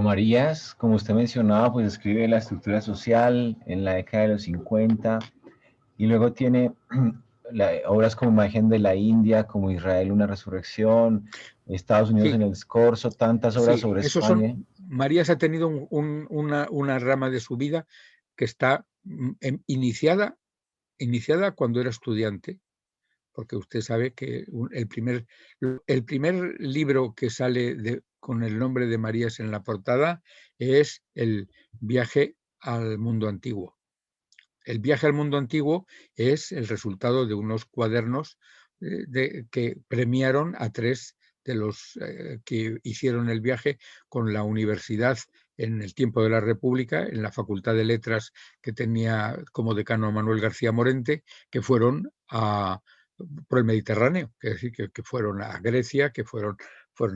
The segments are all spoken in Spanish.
Marías, como usted mencionaba, pues escribe la estructura social en la década de los 50 y luego tiene obras como Imagen de la India, como Israel, una resurrección, Estados Unidos Sí, en el escorzo, tantas obras sí, sobre esos son. España. Marías ha tenido una rama de su vida que está iniciada cuando era estudiante, porque usted sabe que el primer libro que sale con el nombre de Marías en la portada es El viaje al mundo antiguo. El viaje al mundo antiguo es el resultado de unos cuadernos que premiaron a 3 de los que hicieron el viaje con la universidad en el tiempo de la República, en la Facultad de Letras que tenía como decano a Manuel García Morente, que fueron por el Mediterráneo, es decir, que fueron a Grecia, que fueron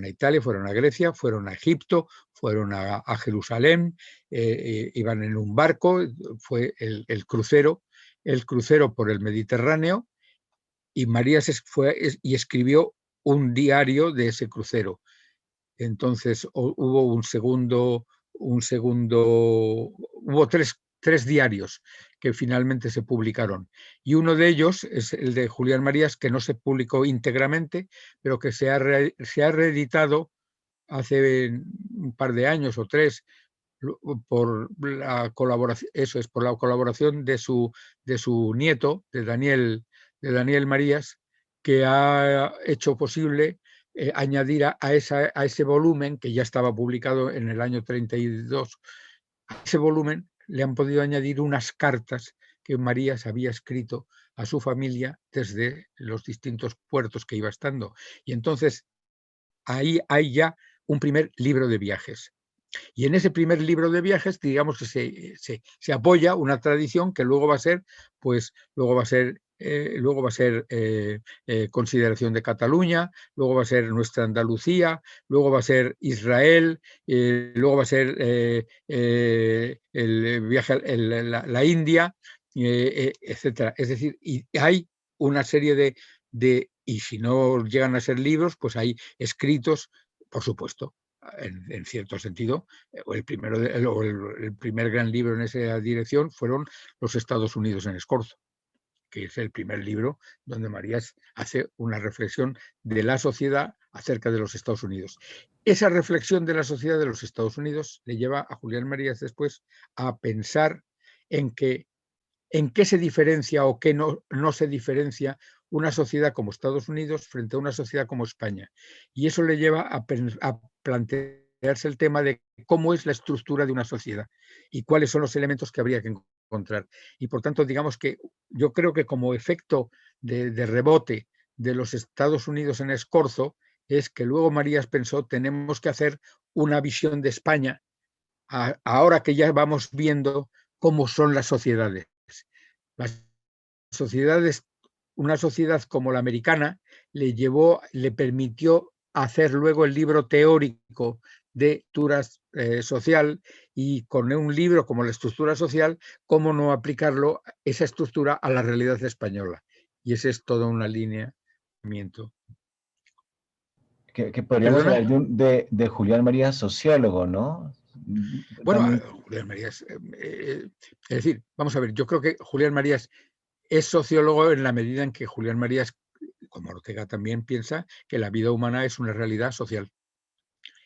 a Italia, fueron a Grecia, fueron a Egipto, fueron a Jerusalén, iban en un barco, fue el crucero por el Mediterráneo, y Marías fue y escribió un diario de ese crucero. Entonces hubo hubo tres diarios que finalmente se publicaron. Y uno de ellos es el de Julián Marías, que no se publicó íntegramente, pero que se ha reeditado hace un par de años o 3 por la colaboración, eso es, por la colaboración de su nieto, de Daniel Marías, que ha hecho posible añadir a ese volumen que ya estaba publicado en el año 32. A ese volumen le han podido añadir unas cartas que Marías había escrito a su familia desde los distintos puertos que iba estando. Y entonces ahí hay ya un primer libro de viajes. Y en ese primer libro de viajes, digamos que se apoya una tradición que luego va a ser, pues, consideración de Cataluña, luego va a ser nuestra Andalucía, luego va a ser Israel, luego va a ser el viaje a la India, etcétera. Es decir, y hay una serie y si no llegan a ser libros, pues hay escritos, por supuesto, en cierto sentido, el primer gran libro en esa dirección fueron Los Estados Unidos en Escorzo, que es el primer libro donde Marías hace una reflexión de la sociedad acerca de los Estados Unidos. Esa reflexión de la sociedad de los Estados Unidos le lleva a Julián Marías después a pensar en qué se diferencia o qué no se diferencia una sociedad como Estados Unidos frente a una sociedad como España. Y eso le lleva a plantearse el tema de cómo es la estructura de una sociedad y cuáles son los elementos que habría que encontrar. Y por tanto, digamos que yo creo que como efecto de rebote de los Estados Unidos en Escorzo, es que luego Marías pensó, tenemos que hacer una visión de España, ahora que ya vamos viendo cómo son las sociedades. Las sociedades, una sociedad como la americana le permitió hacer luego el libro teórico de estructura social, y con un libro como la estructura social, cómo no aplicarlo, esa estructura, a la realidad española. Y esa es toda una línea de movimiento. Que podríamos ¿Perdona? hablar de Julián Marías, sociólogo, ¿no? Bueno, También. Julián Marías, es decir, vamos a ver, yo creo que Julián Marías es sociólogo en la medida en que Julián Marías, como Ortega, también piensa que la vida humana es una realidad social.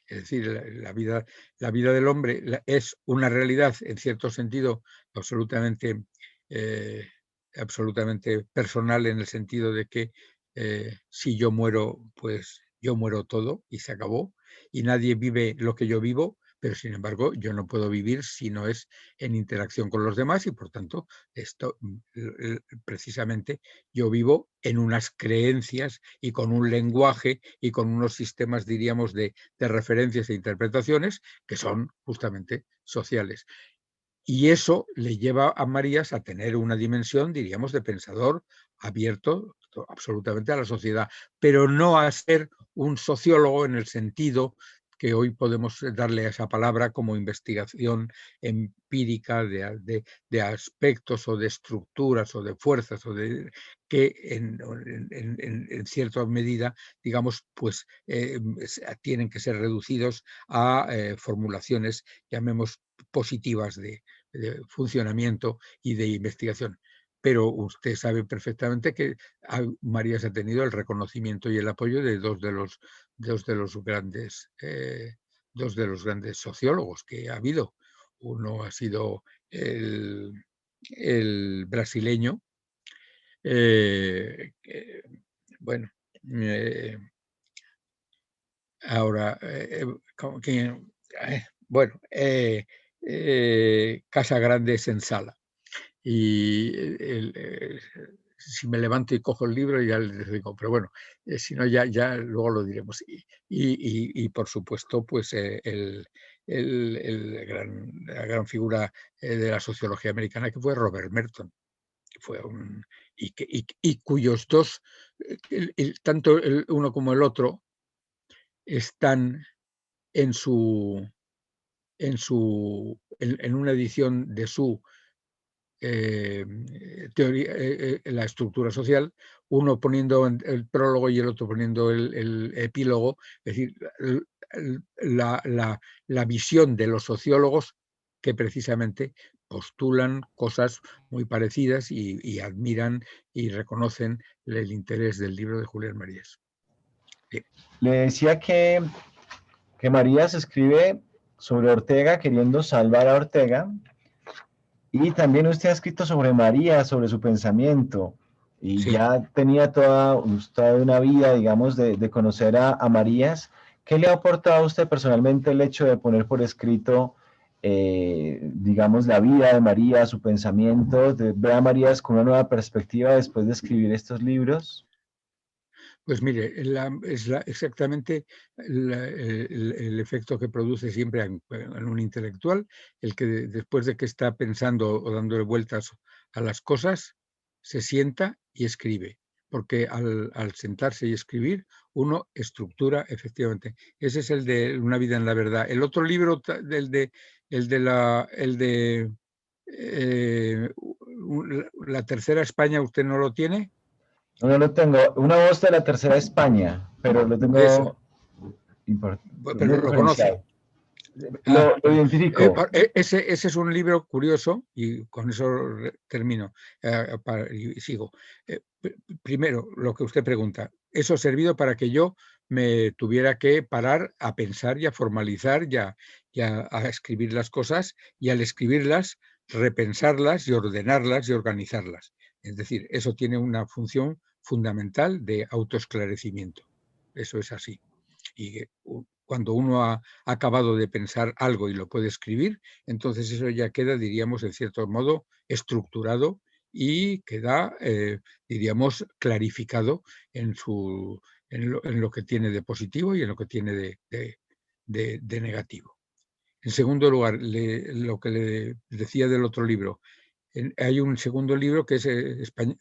Es decir, la vida del hombre es una realidad, en cierto sentido, absolutamente, eh, absolutamente personal, en el sentido de que si yo muero, pues yo muero todo y se acabó, y nadie vive lo que yo vivo, pero sin embargo yo no puedo vivir si no es en interacción con los demás, y por tanto esto precisamente yo vivo en unas creencias y con un lenguaje y con unos sistemas, diríamos, de referencias e interpretaciones que son justamente sociales. Y eso le lleva a Marías a tener una dimensión, diríamos, de pensador abierto absolutamente a la sociedad, pero no a ser un sociólogo en el sentido que hoy podemos darle a esa palabra como investigación empírica de aspectos o de estructuras o de fuerzas o de que en cierta medida, digamos, pues tienen que ser reducidos a formulaciones, llamemos, positivas de funcionamiento y de investigación. Pero usted sabe perfectamente que Marías ha tenido el reconocimiento y el apoyo de dos de los grandes sociólogos que ha habido. Uno ha sido el brasileño, bueno, ahora, bueno, Casa Grande Sensala. Y si me levanto y cojo el libro ya les digo, pero bueno, si no ya luego lo diremos. Y por supuesto, pues la gran figura de la sociología americana, que fue Robert Merton, que fue y cuyos dos, tanto el uno como el otro, están en una edición de su teoría, la estructura social, uno poniendo el prólogo y el otro poniendo el epílogo, es decir, la visión de los sociólogos que precisamente postulan cosas muy parecidas y admiran y reconocen el interés del libro de Julián Marías. Bien. Le decía que Marías escribe sobre Ortega queriendo salvar a Ortega, y también usted ha escrito sobre María, sobre su pensamiento, y Sí. ya tenía toda una vida, digamos, de conocer a Marías. ¿Qué le ha aportado a usted personalmente el hecho de poner por escrito, digamos, la vida de María, su pensamiento, de ver a Marías con una nueva perspectiva después de escribir estos libros? Pues mire, es exactamente el efecto que produce siempre en un intelectual, el que después de que está pensando o dándole vueltas a las cosas, se sienta y escribe, porque al sentarse y escribir, uno estructura efectivamente. Ese es el de Una vida en la verdad. El otro libro, el de la tercera España, ¿usted no lo tiene? No lo tengo. Una voz de la tercera España, pero lo Eso, tengo muy pero lo conoce. referenciado. Lo identifico. Ese es un libro curioso y con eso termino y sigo. Primero, lo que usted pregunta, eso ha servido para que yo me tuviera que parar a pensar y a formalizar y a escribir las cosas, y al escribirlas, repensarlas y ordenarlas y organizarlas. Es decir, eso tiene una función fundamental de autoesclarecimiento. Eso es así. Y cuando uno ha acabado de pensar algo y lo puede escribir, entonces eso ya queda, diríamos, en cierto modo, estructurado y queda, diríamos, clarificado en lo que tiene de positivo y en lo que tiene de negativo. En segundo lugar, lo que le decía del otro libro, hay un segundo libro que es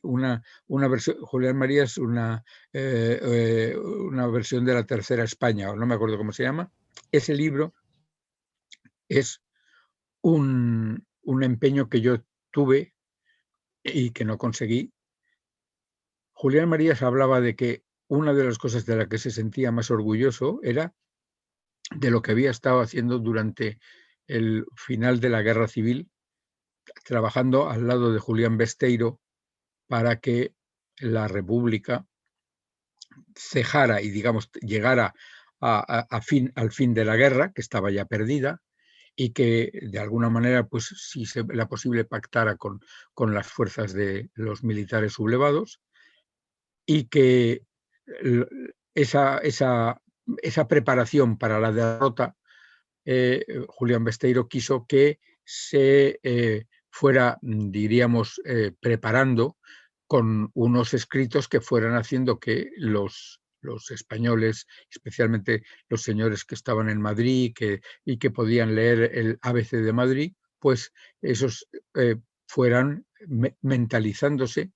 una versión, Julián María es una versión de la tercera España, o no me acuerdo cómo se llama. Ese libro es un empeño que yo tuve y que no conseguí. Julián Marías hablaba de que una de las cosas de la que se sentía más orgulloso era de lo que había estado haciendo durante el final de la Guerra Civil, trabajando al lado de Julián Besteiro para que la República cejara y, digamos, llegara al fin de la guerra, que estaba ya perdida, y que de alguna manera, pues si era posible, pactara con las fuerzas de los militares sublevados, y que esa preparación para la derrota, Julián Besteiro quiso que se fuera, diríamos, preparando con unos escritos que fueran haciendo que los españoles, especialmente los señores que estaban en Madrid y que podían leer el ABC de Madrid, pues esos fueran mentalizándose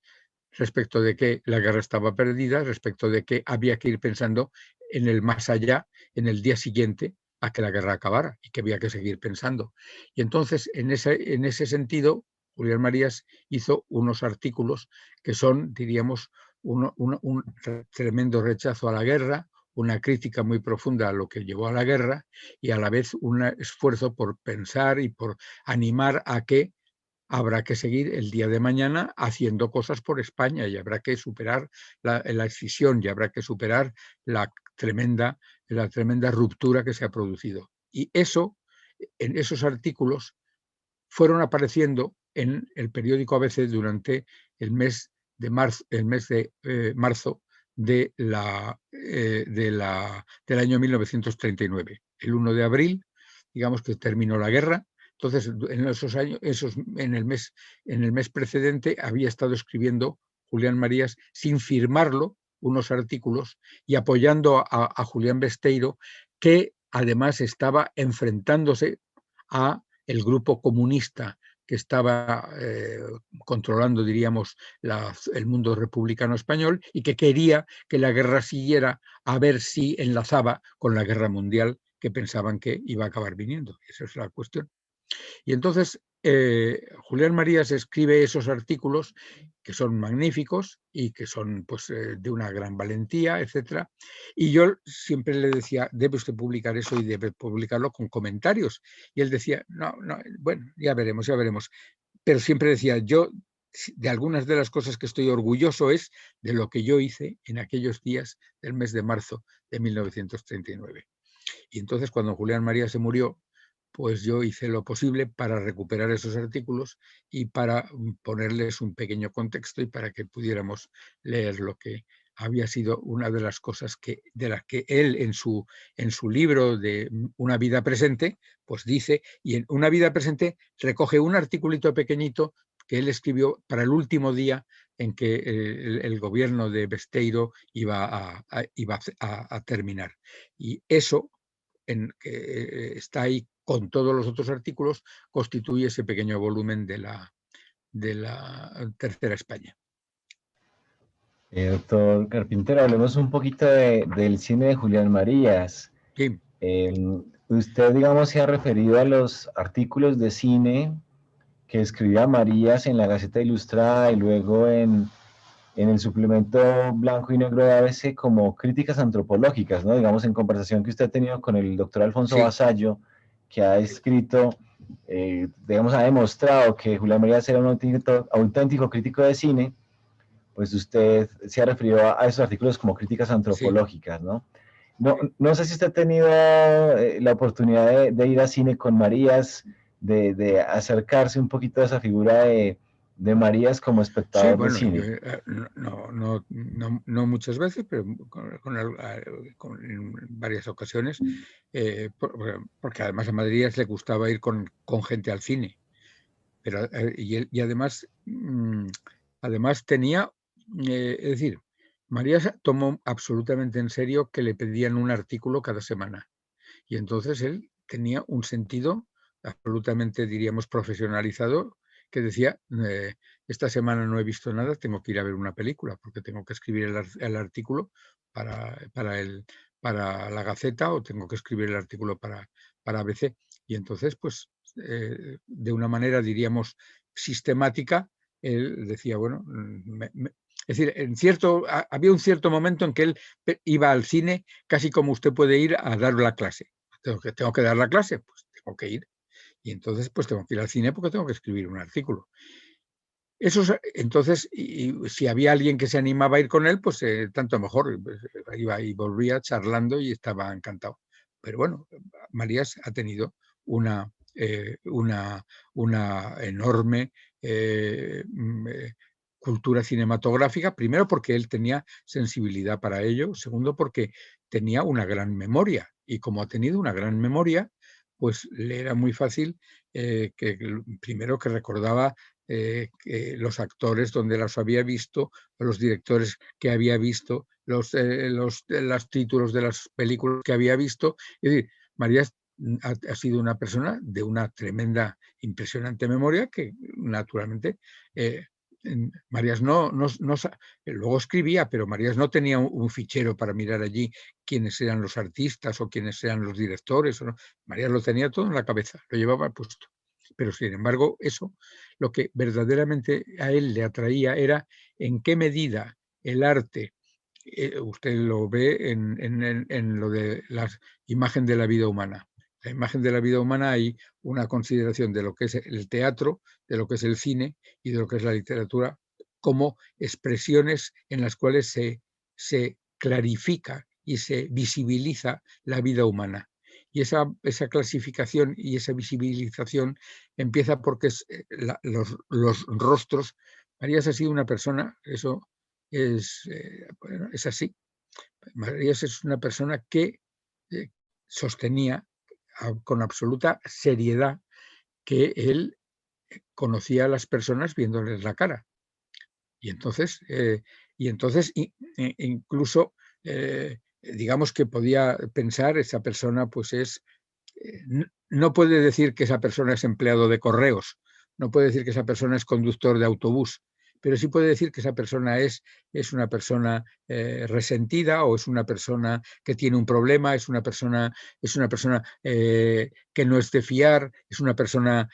respecto de que la guerra estaba perdida, respecto de que había que ir pensando en el más allá, en el día siguiente, a que la guerra acabara y que había que seguir pensando. Y entonces, en ese sentido, Julián Marías hizo unos artículos que son, diríamos, un tremendo rechazo a la guerra, una crítica muy profunda a lo que llevó a la guerra y a la vez un esfuerzo por pensar y por animar a que habrá que seguir el día de mañana haciendo cosas por España y habrá que superar la escisión y habrá que superar la tremenda ruptura que se ha producido. Y eso, en esos artículos, fueron apareciendo en el periódico ABC durante el mes de marzo, marzo del año 1939. El 1 de abril, digamos que terminó la guerra. Entonces, en esos años, en el mes precedente, había estado escribiendo Julián Marías, sin firmarlo, unos artículos y apoyando a Julián Besteiro, que además estaba enfrentándose a el grupo comunista que estaba controlando, diríamos, el mundo republicano español y que quería que la guerra siguiera a ver si enlazaba con la guerra mundial que pensaban que iba a acabar viniendo. Esa es la cuestión. Y entonces Julián Marías escribe esos artículos que son magníficos y que son pues, de una gran valentía, etc. Y yo siempre le decía, debe usted publicar eso y debe publicarlo con comentarios. Y él decía, no, bueno, ya veremos, ya veremos. Pero siempre decía, yo de algunas de las cosas que estoy orgulloso es de lo que yo hice en aquellos días del mes de marzo de 1939. Y entonces cuando Julián Marías se murió, pues yo hice lo posible para recuperar esos artículos y para ponerles un pequeño contexto y para que pudiéramos leer lo que había sido una de las cosas de las que él en su libro de Una vida presente, pues dice, y en Una vida presente recoge un articulito pequeñito que él escribió para el último día en que el gobierno de Besteiro iba a terminar. Y eso, que está ahí con todos los otros artículos, constituye ese pequeño volumen de la Tercera España. Doctor Carpintero, hablemos un poquito del cine de Julián Marías. Sí. Usted, digamos, se ha referido a los artículos de cine que escribía Marías en la Gaceta Ilustrada y luego en el suplemento blanco y negro de ABC como críticas antropológicas, ¿no? Digamos, en conversación que usted ha tenido con el doctor Alfonso Vasallo, que ha escrito, digamos, ha demostrado que Julián Marías era un auténtico crítico de cine, pues usted se ha referido a esos artículos como críticas antropológicas, ¿no? No sé si usted ha tenido la oportunidad de ir a cine con Marías, de acercarse un poquito a esa figura de Marías como espectador de cine. No muchas veces, pero en varias ocasiones, porque además a Marías le gustaba ir con gente al cine. Pero, y además tenía, es decir, Marías tomó absolutamente en serio que le pedían un artículo cada semana. Y entonces él tenía un sentido absolutamente, diríamos, profesionalizado, que decía, esta semana no he visto nada, tengo que ir a ver una película, porque tengo que escribir el artículo para la Gaceta, o tengo que escribir el artículo para ABC. Y entonces, pues, de una manera, diríamos, sistemática, él decía, bueno, es decir, había un cierto momento en que él iba al cine casi como usted puede ir a dar la clase. Tengo que dar la clase, pues tengo que ir. Y entonces, pues tengo que ir al cine porque tengo que escribir un artículo. Entonces, y si había alguien que se animaba a ir con él, pues tanto mejor. Pues, iba y volvía charlando y estaba encantado. Pero bueno, Marías ha tenido una enorme cultura cinematográfica, primero porque él tenía sensibilidad para ello, segundo porque tenía una gran memoria, y como ha tenido una gran memoria, pues le era muy fácil primero que recordaba que los actores donde los había visto, los directores que había visto, los títulos de las películas que había visto. Es decir, Marías ha sido una persona de una tremenda, impresionante memoria que naturalmente Marías luego escribía, pero Marías no tenía un fichero para mirar allí quiénes eran los artistas o quiénes eran los directores. ¿No? Marías lo tenía todo en la cabeza, lo llevaba puesto. Pero sin embargo, eso, lo que verdaderamente a él le atraía era en qué medida el arte, usted lo ve en lo de la imagen de la vida humana. La imagen de la vida humana hay una consideración de lo que es el teatro, de lo que es el cine y de lo que es la literatura como expresiones en las cuales se clarifica y se visibiliza la vida humana. Y esa clasificación y esa visibilización empieza porque los rostros. Marías ha sido una persona, eso bueno, es así. Marías es una persona que sostenía con absoluta seriedad que él conocía a las personas viéndoles la cara. Y entonces, incluso, digamos que podía pensar, esa persona pues no puede decir que esa persona es empleado de correos, no puede decir que esa persona es conductor de autobús, pero sí puede decir que esa persona es una persona resentida, o es una persona que tiene un problema, es una persona que no es de fiar, es una persona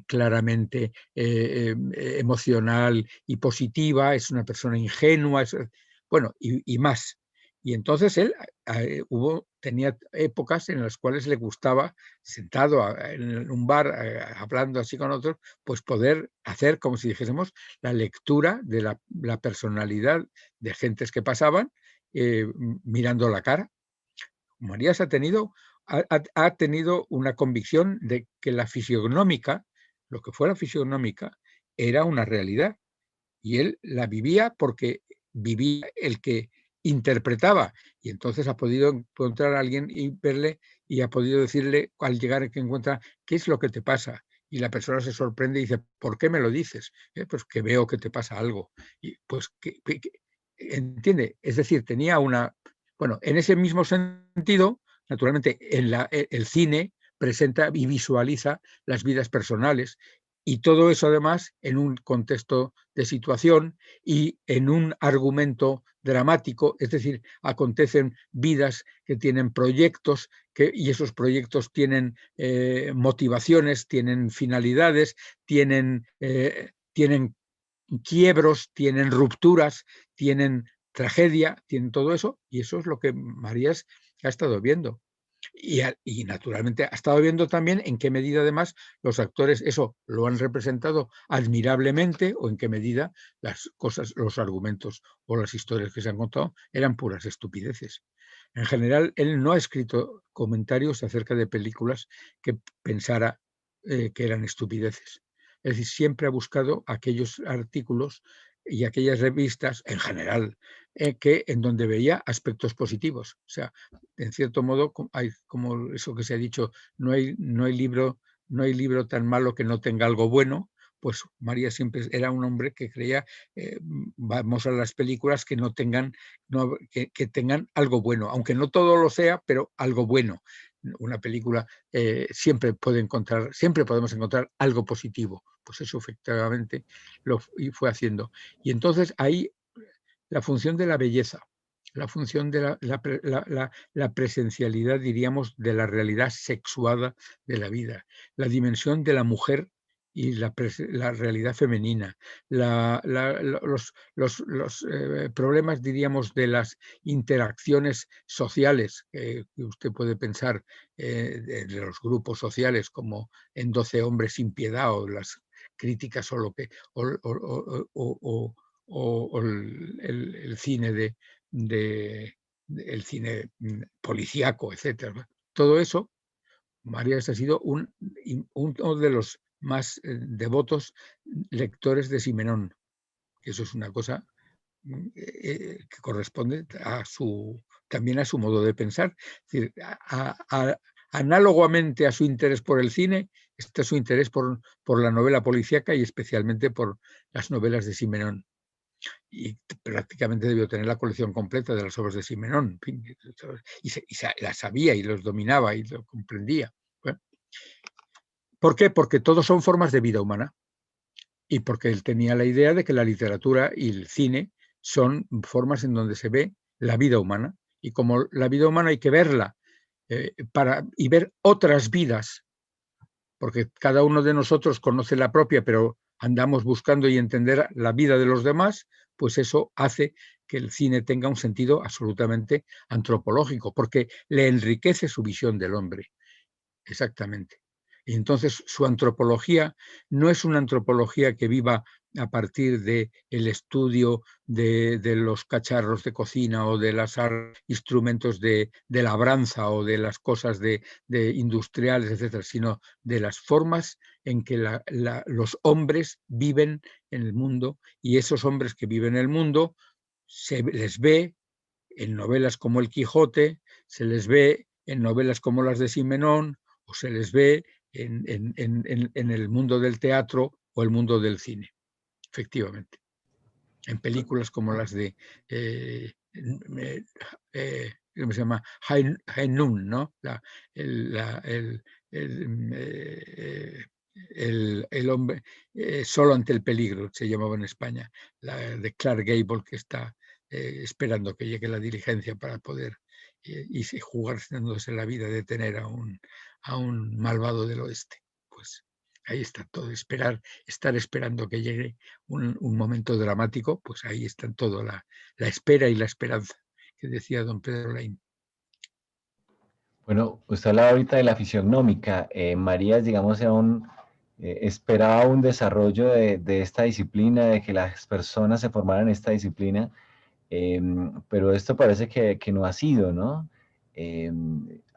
claramente emocional y positiva, es una persona ingenua, bueno, y más. Y entonces él tenía épocas en las cuales le gustaba, sentado en un bar, hablando así con otros, pues poder hacer, como si dijésemos, la lectura de la personalidad de gentes que pasaban, mirando la cara. Marías ha tenido una convicción de que la fisionómica, lo que fuera fisionómica, era una realidad. Y él la vivía porque vivía el que interpretaba, y entonces ha podido encontrar a alguien y verle, y ha podido decirle al llegar que encuentra qué es lo que te pasa, y la persona se sorprende y dice, ¿por qué me lo dices? Pues que veo que te pasa algo. Y pues entiende, es decir, tenía bueno, en ese mismo sentido, naturalmente el cine presenta y visualiza las vidas personales, y todo eso además en un contexto de situación y en un argumento dramático, es decir, acontecen vidas que tienen proyectos, y esos proyectos tienen motivaciones, tienen finalidades, tienen quiebros, tienen rupturas, tienen tragedia, tienen todo eso, y eso es lo que Marías ha estado viendo. Y naturalmente ha estado viendo también en qué medida además los actores eso lo han representado admirablemente, o en qué medida las cosas, los argumentos o las historias que se han contado eran puras estupideces. En general, él no ha escrito comentarios acerca de películas que pensara que eran estupideces. Es decir, siempre ha buscado aquellos artículos y aquellas revistas, en general, en donde veía aspectos positivos. O sea, en cierto modo, hay como eso que se ha dicho, no hay libro tan malo que no tenga algo bueno. Pues María siempre era un hombre que creía, vamos a las películas que no tengan, que tengan algo bueno, aunque no todo lo sea, pero algo bueno. Una película siempre podemos encontrar algo positivo. Pues eso efectivamente y fue haciendo. Y entonces ahí la función de la belleza, la función de la presencialidad, diríamos, de la realidad sexuada de la vida, la dimensión de la mujer y la realidad femenina, los problemas, diríamos, de las interacciones sociales, que usted puede pensar de los grupos sociales como en 12 hombres sin piedad, o las críticas, o lo que o el cine el cine policíaco, etcétera. Todo eso, Marías ha sido uno de los más devotos lectores de Simenón. Eso es una cosa que corresponde también a su modo de pensar. Es decir, análogamente a su interés por el cine, está su interés por la novela policíaca, y especialmente por las novelas de Simenón. Y prácticamente debió tener la colección completa de las obras de Simenón, y las sabía y los dominaba y lo comprendía. ¿Por qué? Porque todos son formas de vida humana. y porque él tenía la idea de que la literatura y el cine son formas en donde se ve la vida humana, y como la vida humana hay que verla y ver otras vidas, porque cada uno de nosotros conoce la propia, pero andamos buscando y entender la vida de los demás, pues eso hace que el cine tenga un sentido absolutamente antropológico, porque le enriquece su visión del hombre. Exactamente. Y entonces su antropología no es una antropología que viva a partir del estudio de los cacharros de cocina o de los instrumentos de labranza o de las cosas de industriales, etcétera, sino de las formas en que los hombres viven en el mundo, y esos hombres que viven en el mundo se les ve en novelas como El Quijote, se les ve en novelas como las de Simenón, o se les ve en el mundo del teatro o el mundo del cine, efectivamente. En películas como las de, ¿cómo se llama? High Noon, ¿no? El hombre solo ante el peligro, se llamaba en España, la de Clark Gable, que está esperando que llegue la diligencia para poder y jugándose la vida de tener a un malvado del oeste. Pues ahí está todo, estar esperando que llegue un momento dramático, pues ahí está todo, la espera y la esperanza, que decía don Pedro Laín. Bueno, usted hablaba ahorita de la fisiognómica. Marías, digamos, esperaba un desarrollo de esta disciplina, de que las personas se formaran en esta disciplina, pero esto parece que no ha sido, ¿no?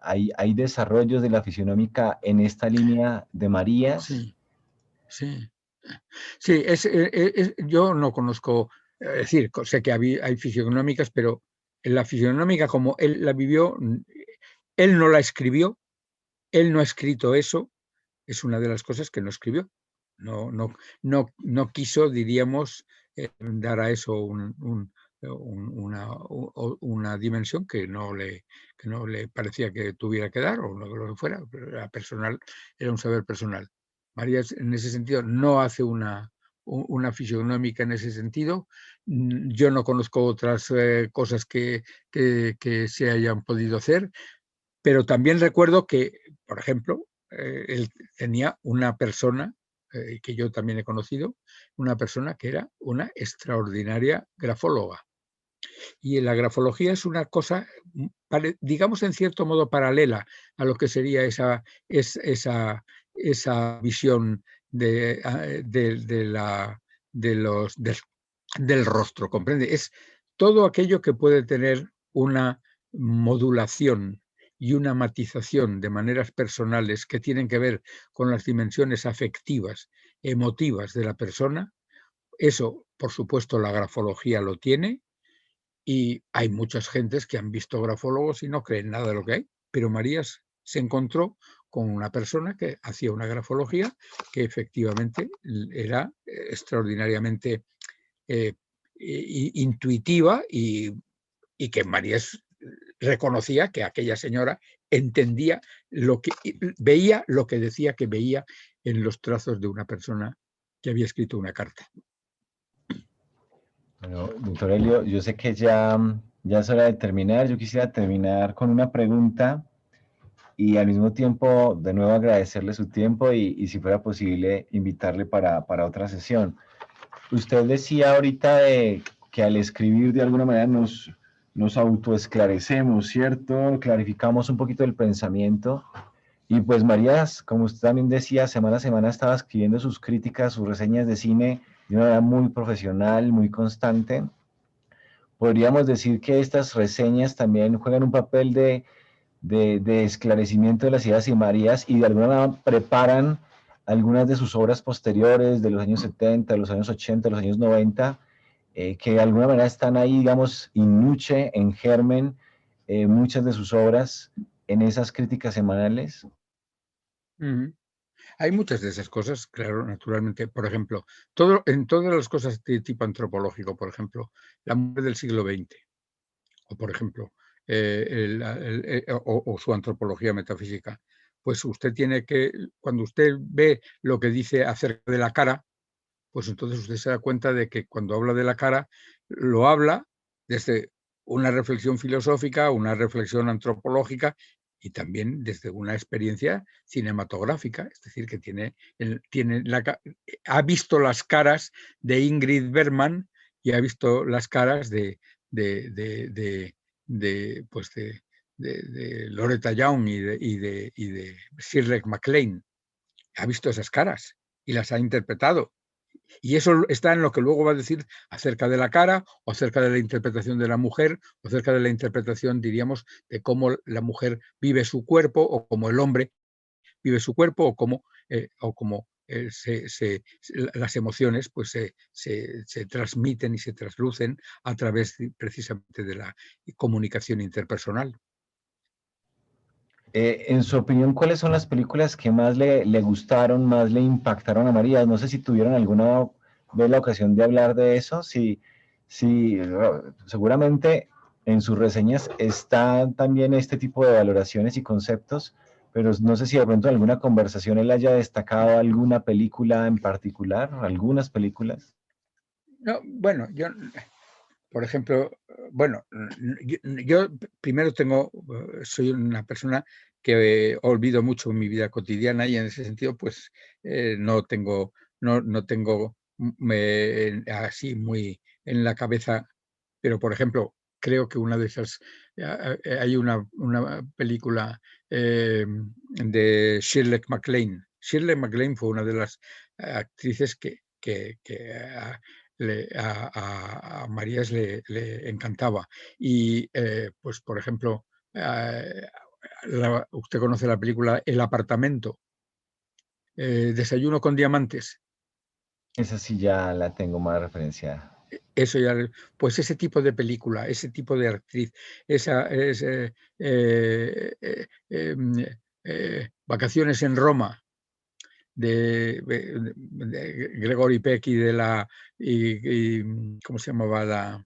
Hay desarrollos de la fisionómica en esta línea de Marías. Sí, sí. Sí, yo no conozco, es decir, sé que hay fisionómicas, pero en la fisionómica como él la vivió, él no la escribió, él no ha escrito eso, es una de las cosas que no escribió. No quiso, diríamos, dar a eso una dimensión que no le parecía que tuviera que dar, o lo que fuera, pero era personal, era un saber personal. María, en ese sentido, no hace una fisionómica en ese sentido. Yo no conozco otras cosas que se hayan podido hacer, pero también recuerdo que, por ejemplo, él tenía una persona que yo también he conocido, una persona que era una extraordinaria grafóloga. Y la grafología es una cosa, digamos, en cierto modo paralela a lo que sería esa visión del rostro, ¿comprende? Es todo aquello que puede tener una modulación y una matización de maneras personales que tienen que ver con las dimensiones afectivas, emotivas de la persona. Eso, por supuesto, la grafología lo tiene, y hay muchas gentes que han visto grafólogos y no creen nada de lo que hay, pero Marías se encontró con una persona que hacía una grafología que efectivamente era extraordinariamente intuitiva, y que Marías reconocía que aquella señora entendía veía lo que decía que veía en los trazos de una persona que había escrito una carta. Bueno, doctor Helio, yo sé que ya es hora de terminar. Yo quisiera terminar con una pregunta y al mismo tiempo de nuevo agradecerle su tiempo y si fuera posible invitarle para otra sesión. Usted decía ahorita que al escribir de alguna manera nos autoesclarecemos, ¿cierto? Clarificamos un poquito el pensamiento. Y pues Marías, como usted también decía, semana a semana estaba escribiendo sus críticas, sus reseñas de cine de una manera muy profesional, muy constante. Podríamos decir que estas reseñas también juegan un papel de esclarecimiento de las ideas y Marías, y de alguna manera preparan algunas de sus obras posteriores de los años 70, de los años 80, de los años 90, que de alguna manera están ahí, digamos, in nuce, en germen, muchas de sus obras en esas críticas semanales. Hay muchas de esas cosas, claro, naturalmente. Por ejemplo, en todas las cosas de tipo antropológico, por ejemplo, la mujer del siglo XX, o por ejemplo, o su antropología metafísica, pues usted tiene que, cuando usted ve lo que dice acerca de la cara, pues entonces usted se da cuenta de que cuando habla de la cara, lo habla desde una reflexión filosófica, una reflexión antropológica y también desde una experiencia cinematográfica, es decir, que ha visto las caras de Ingrid Bergman y ha visto las caras pues de Loretta Young y de Shirley MacLaine. Ha visto esas caras y las ha interpretado. Y eso está en lo que luego va a decir acerca de la cara, o acerca de la interpretación de la mujer, o acerca de la interpretación, diríamos, de cómo la mujer vive su cuerpo, o cómo el hombre vive su cuerpo, las emociones pues, se transmiten y se traslucen a través precisamente de la comunicación interpersonal. En su opinión, ¿cuáles son las películas que más le gustaron, más le impactaron a María? No sé si tuvieron alguna vez la ocasión de hablar de eso. Seguramente en sus reseñas están también este tipo de valoraciones y conceptos, pero no sé si de pronto en alguna conversación él haya destacado alguna película en particular, algunas películas. No, bueno, yo, por ejemplo, bueno, yo primero soy una persona que olvido mucho mi vida cotidiana y en ese sentido, pues no tengo así muy en la cabeza, pero por ejemplo, creo que una de esas, hay una película de Shirley MacLaine. Shirley MacLaine fue una de las actrices a Marías le encantaba. Y, pues, por ejemplo, usted conoce la película El apartamento, Desayuno con diamantes. Esa sí ya la tengo más referenciada. Eso ya, pues ese tipo de película, ese tipo de actriz, Vacaciones en Roma, de Gregory Peck ¿cómo se llamaba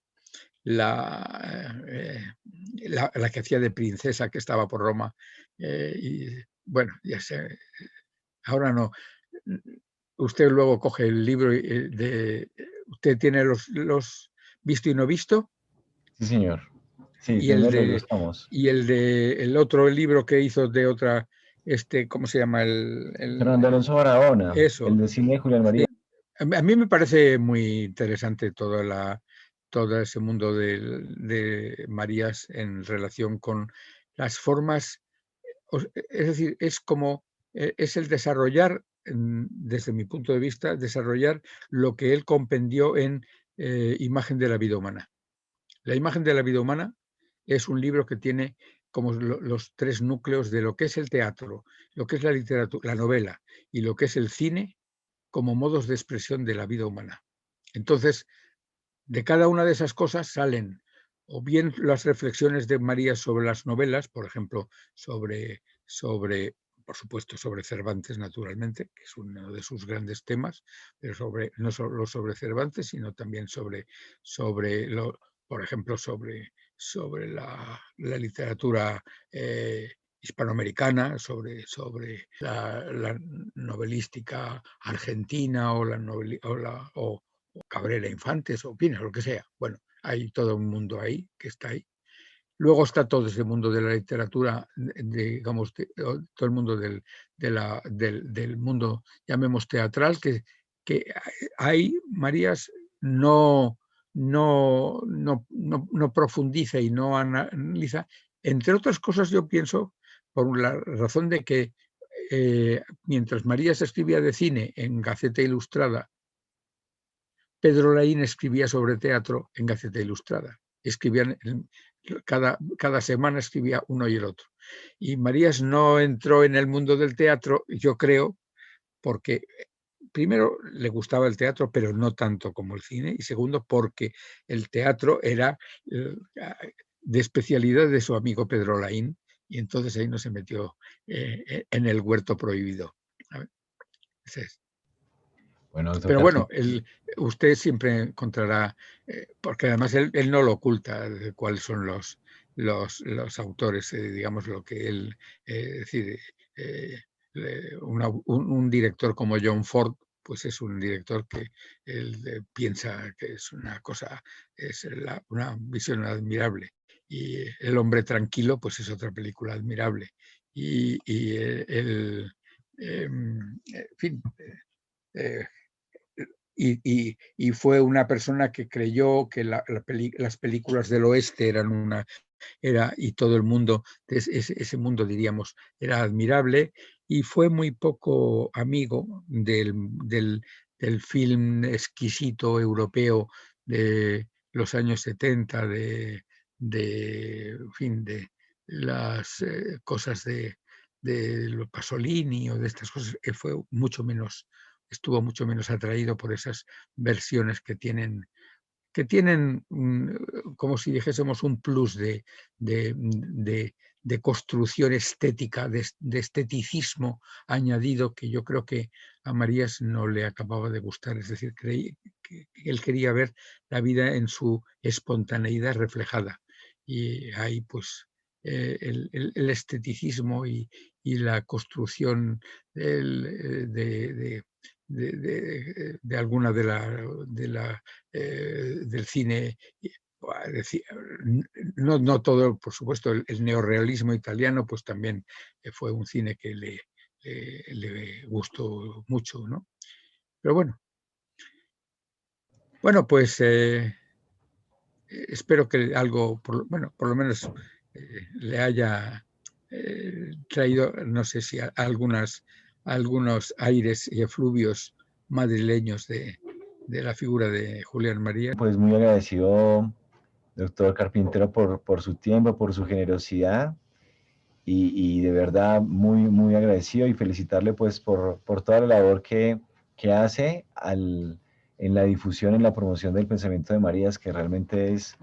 la que hacía de princesa que estaba por Roma? Y bueno, ya sé, ahora no. Usted luego coge el libro usted tiene los visto y no visto, Sí, señor. Sí, y el tengo los de dos tomos. el otro libro que hizo de otra, ¿cómo se llama? Fernando Alonso Barahona, el Eso. de cine de Julián María. A mí me parece muy interesante todo ese mundo de Marías en relación con las formas, es decir, es el desarrollar, desde mi punto de vista, desarrollar lo que él compendió en Imagen de la vida humana. La imagen de la vida humana es un libro que tiene como los tres núcleos de lo que es el teatro, lo que es la literatura, la novela y lo que es el cine como modos de expresión de la vida humana. Entonces, de cada una de esas cosas salen o bien las reflexiones de María sobre las novelas, por ejemplo, por supuesto, sobre Cervantes, naturalmente, que es uno de sus grandes temas, pero no solo sobre Cervantes, sino también por ejemplo, sobre la literatura hispanoamericana, sobre la novelística argentina o Cabrera Infantes o Pina, lo que sea. Bueno, hay todo un mundo ahí que está ahí. Luego está todo ese mundo de la literatura, digamos, todo el mundo del mundo, llamemos teatral, que ahí Marías no profundiza y no analiza. Entre otras cosas, yo pienso, por la razón de que mientras Marías escribía de cine en Gaceta Ilustrada, Pedro Laín escribía sobre teatro en Gaceta Ilustrada. Cada semana escribía uno y el otro. Y Marías no entró en el mundo del teatro, yo creo, porque primero le gustaba el teatro, pero no tanto como el cine, y segundo, porque el teatro era de especialidad de su amigo Pedro Laín, y entonces ahí no se metió en el huerto prohibido. Ese es. Bueno, Pero doctor, bueno, usted siempre encontrará, porque además él no lo oculta, de cuáles son los autores, digamos, lo que él decide. Un director como John Ford, pues es un director que él piensa que es una cosa, es una visión admirable. Y El hombre tranquilo, pues es otra película admirable. En fin, y fue una persona que creyó que las películas del oeste y todo el mundo, ese mundo, diríamos, era admirable, y fue muy poco amigo del film exquisito europeo de los años 70, en fin, de las cosas de los Pasolini o de estas cosas. Él estuvo mucho menos atraído por esas versiones que tienen como si dijésemos un plus de construcción estética, de esteticismo añadido, que yo creo que a Marías no le acababa de gustar. Es decir, creí que él quería ver la vida en su espontaneidad reflejada. Y ahí pues el esteticismo y la construcción de alguna del cine. No todo, por supuesto, el neorrealismo italiano, pues también fue un cine que le gustó mucho, ¿no? Pero bueno, pues espero que algo, por lo menos le haya traído, no sé si algunos aires y efluvios madrileños de la figura de Julián Marías. Pues muy agradecido, doctor Carpintero, por su tiempo, por su generosidad, y de verdad muy, muy agradecido, y felicitarle pues por toda la labor que hace en la difusión, en la promoción del pensamiento de Marías, que realmente es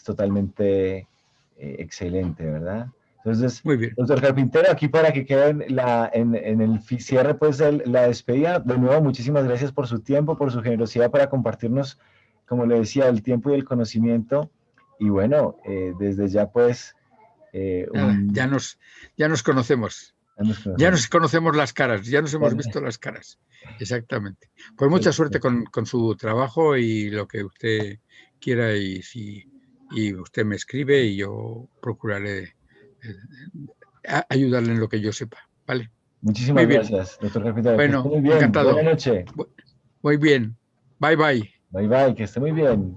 totalmente excelente, ¿verdad? Entonces, Muy bien. doctor Carpintero, aquí para que quede en el cierre, pues la despedida, de nuevo, muchísimas gracias por su tiempo, por su generosidad para compartirnos, como le decía, el tiempo y el conocimiento. Y bueno, desde ya pues... Nada, ya nos conocemos. Ya nos conocemos las caras, ya nos hemos visto las caras. Exactamente. Pues mucha suerte con su trabajo y lo que usted quiera, y usted me escribe y yo procuraré ayudarle en lo que yo sepa. ¿Vale? Muchísimas Muy bien. gracias, doctor Carpintero. Que esté Bueno, muy bien. Buenas encantado. noches. Muy bien. Bye, bye. Bye bye, que esté muy bien.